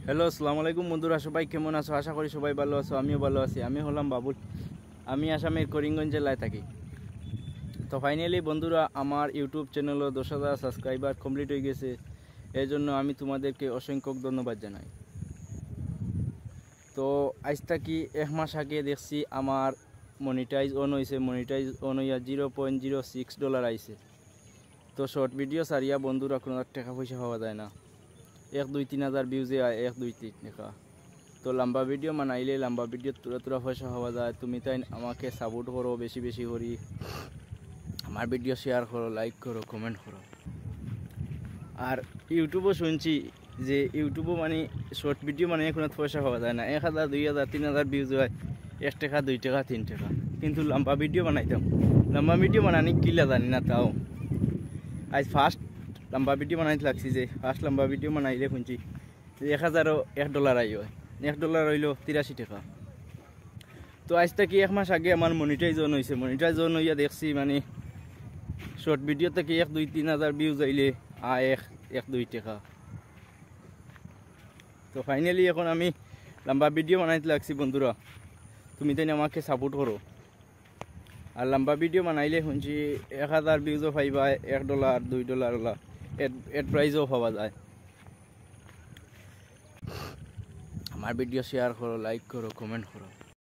Hello, আসসালামু আলাইকুম বন্ধুরা, সবাই কেমন আছো? আশা করি সবাই ভালো আছো। আমিও ভালো আছি। আমি হলাম বাবুল। আমি আসামের করিমগঞ্জ জেলায় থাকি। তো ফাইনালি বন্ধুরা, আমার ইউটিউব চ্যানেলও 10,000 সাবস্ক্রাইবার কমপ্লিট হয়ে গেছে। এই জন্য আমি তোমাদেরকে অসংখ্য ধন্যবাদ জানাই। তো আজ থাকি 1 মাস আগে দেখছি আমার মনিটাইজ অন হয়েছে। মনিটাইজ অন হইয়া $0.06 আইছে। তো শর্ট ভিডিও সারিয়া বন্ধুরা কোনো টাকা পয়সা পাওয়া যায় না। 1-2-3 হাজার ভিউজে আয়, 1-2-3 টাকা। তো লম্বা ভিডিও বানাইলে লম্বা ভিডিও তুরা পয়সা হওয়া যায়। তুমি তাই আমাকে সাপোর্ট করো, বেশি বেশি করি আমার ভিডিও শেয়ার করো, লাইক করো, কমেন্ট করো। আর ইউটিউবও শুনছি যে ইউটিউবও মানে শর্ট ভিডিও মানে কোনো পয়সা পাওয়া যায় না। 1,000, 2,000, 3,000 ভিউজ হয়, 1 টাকা, 2 টাকা, 3 টাকা। কিন্তু লম্বা ভিডিও বানাইতাম, লম্বা ভিডিও বানানি কিলা জানি না। তাও আজ ফার্স্ট লম্বা ভিডিও বানাইতে লাগছি, যে ফার্স্ট লম্বা ভিডিও বানাইলে শুনছি $1,000 $1 আই হয়। $1 হইল 83 টাকা। তো আজ থেকে 1 মাস আগে আমার মনিটাইজ অন হয়েছে। মনিটাইজ অন হইয়া দেখছি মানে শর্ট ভিডিও থেকে 1-2-3 হাজার ভিউজ আইলে 1-2 টাকা। তো ফাইনালি এখন আমি লম্বা ভিডিও বানাইতে লাগছি বন্ধুরা, তুমি তাই আমাকে সাপোর্ট করো। আর লম্বা ভিডিও বানাইলে শুনছি 1,000 ভিউজও পাইবা, $1, $2 এড প্রাইজও পাওয়া যায়। আমার ভিডিও শেয়ার করো, লাইক করো, কমেন্ট করো।